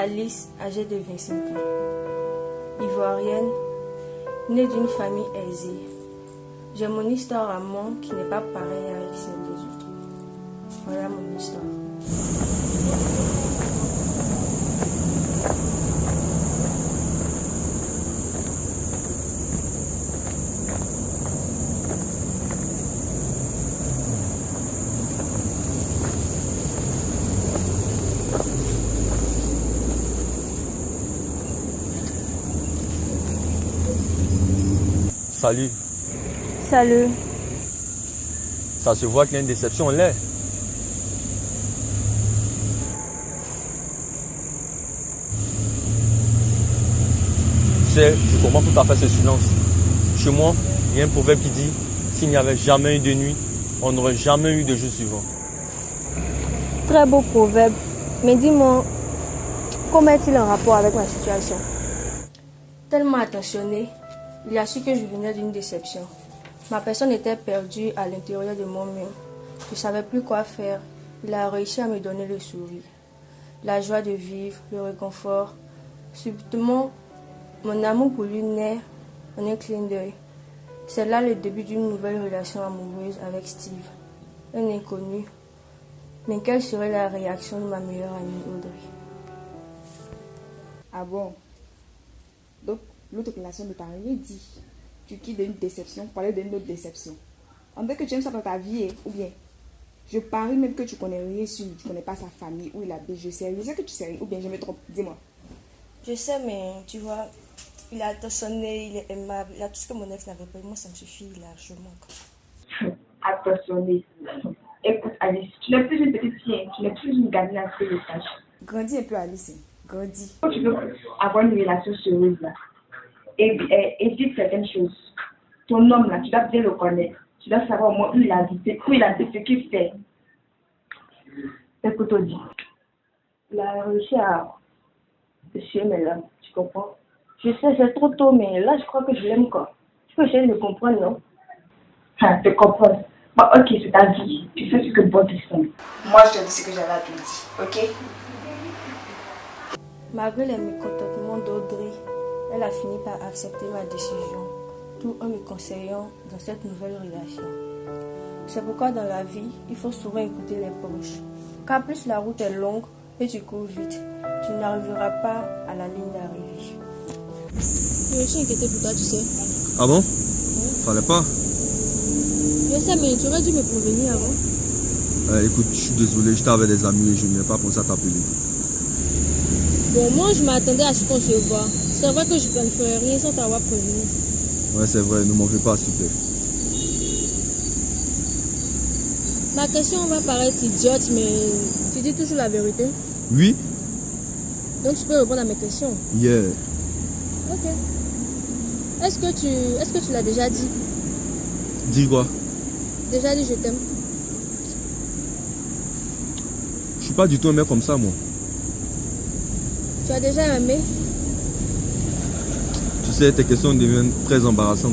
Alice, âgée de 25 ans. Ivoirienne, née d'une famille aisée. J'ai mon histoire à moi qui n'est pas pareille avec celle des autres. Voilà mon histoire. Salut. Salut. Ça se voit qu'il y a une déception là. Tu sais, je comprends tout à fait ce silence. Chez moi, il y a un proverbe qui dit, s'il n'y avait jamais eu de nuit, on n'aurait jamais eu de jour suivant. Très beau proverbe. Mais dis-moi, comment est-il en rapport avec ma situation? Tellement attentionné, il a su que je venais d'une déception. Ma personne était perdue à l'intérieur de moi-même. Je ne savais plus quoi faire. Il a réussi à me donner le sourire, la joie de vivre, le réconfort. Subitement, mon amour pour lui naît en un clin d'œil. C'est là le début d'une nouvelle relation amoureuse avec Steve, un inconnu. Mais quelle serait la réaction de ma meilleure amie Audrey? Ah bon? Donc, l'autre relation ne t'a rien dit. Tu quittes d'une déception pour aller d'une autre déception. On dirait que tu aimes ça dans ta vie, ou bien? Je parie même que tu connais rien sur lui. Tu connais pas sa famille, où il habite. Je sais que tu sais rien, ou bien je me trompe. Dis-moi. Je sais, mais tu vois, il a attentionné, il est aimable, il a tout ce que mon ex n'avait pas. Moi, ça me suffit largement. Attentionné. Écoute, Alice, tu n'es plus une petite fille, tu n'es plus une gamine à faire le tâche. Grandis un peu, Alice. Grandis. Quand tu veux avoir une relation sérieuse, là, évite certaines choses. Ton homme, là, tu dois bien le connaître. Tu dois savoir au moins où il habite, ce qu'il fait. Écoute, Audi, il a réussi à suivre mes larmes, tu comprends? Je sais, c'est trop tôt, mais là, je crois que je l'aime, quoi. Tu peux essayer de me comprendre, non? Ah, te comprendre. Bon, ok, c'est ta vie. Tu fais ce que bon te semble. Moi, je te dis ce que j'avais à te dire, ok? Malgré les mécontentements d'Audrey, elle a fini par accepter ma décision, tout en me conseillant dans cette nouvelle relation. C'est pourquoi dans la vie, il faut souvent écouter les proches. Car plus la route est longue et tu cours vite, tu n'arriveras pas à la ligne d'arrivée. Je me suis inquiétée pour toi, tu sais. Ah bon? Fallait pas. Je sais, mais tu aurais dû me prévenir avant. Écoute, je suis désolé, j'étais avec des amis et je n'ai pas pensé à t'appeler. Bon, moi, je m'attendais à ce qu'on se voit. C'est vrai que je ne ferais rien sans t'avoir prévenu. Ouais, c'est vrai, ne m'en fais pas, s'il te plaît. Ma question va paraître idiote, mais tu dis toujours la vérité. Oui? Donc tu peux répondre à mes questions. Yeah. Ok. Est-ce que tu l'as déjà dit? Dis quoi? Déjà dit je t'aime. Je suis pas du tout un mec comme ça, moi. Tu as déjà aimé? Tu sais, tes questions deviennent très embarrassantes.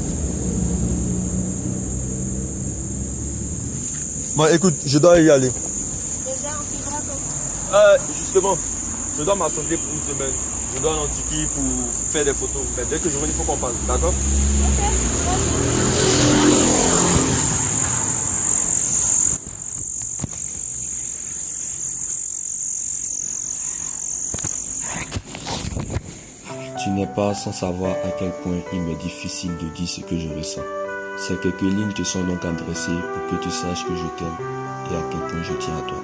Bon, écoute, je dois y aller. Déjà, on s'y va comme... Justement, je dois m'assembler pour une semaine. Je dois aller en Turquie pour faire des photos. Mais dès que je reviens, il faut qu'on parle, d'accord? Tu n'es pas sans savoir à quel point il m'est difficile de dire ce que je ressens. Ces quelques lignes te sont donc adressées pour que tu saches que je t'aime et à quel point je tiens à toi.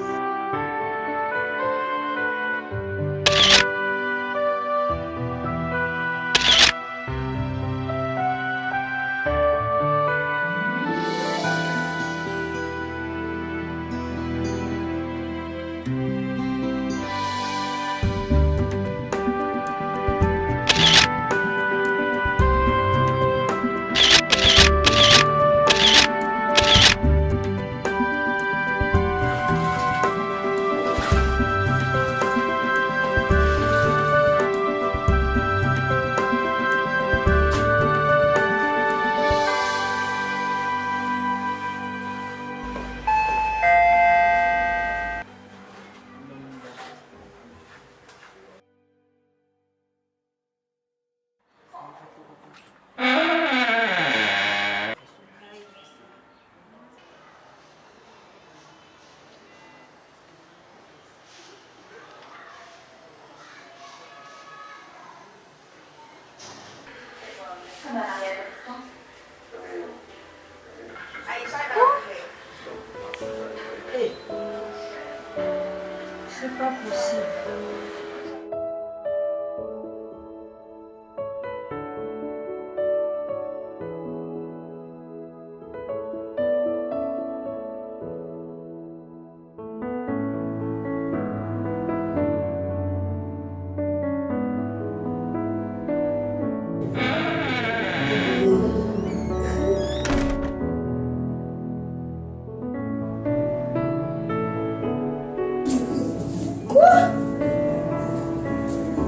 C'est pas possible.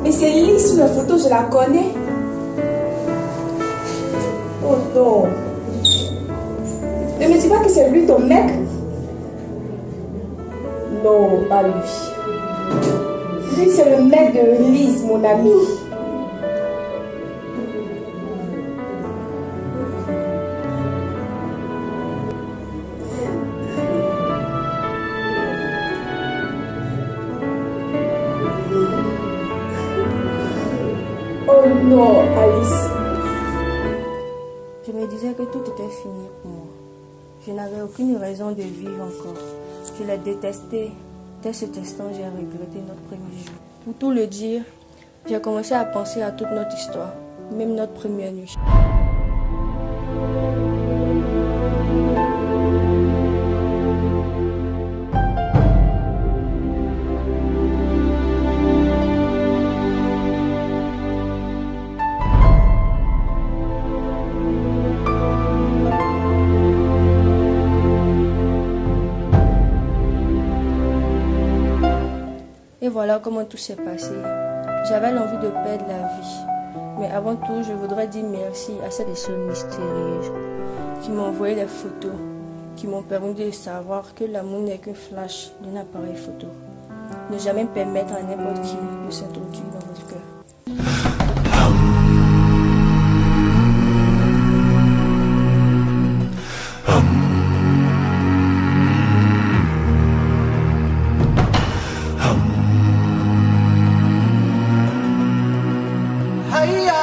Mais c'est Lise sur la photo, je la connais. Oh non. Ne me dis pas que c'est lui ton mec. Non, pas lui. Lui, c'est le mec de Lise, mon ami. Oh non, Alice. Je me disais que tout était fini pour moi. Je n'avais aucune raison de vivre encore. Je la détestais. Dès cet instant, j'ai regretté notre premier jour. Pour tout le dire, j'ai commencé à penser à toute notre histoire, même notre première nuit. Et voilà comment tout s'est passé. J'avais l'envie de perdre la vie. Mais avant tout, je voudrais dire merci à cette personne mystérieuse qui m'a envoyé les photos, qui m'ont permis de savoir que l'amour n'est qu'un flash d'un appareil photo. Ne jamais permettre à n'importe qui de s'introduire dans votre cœur. Hiya.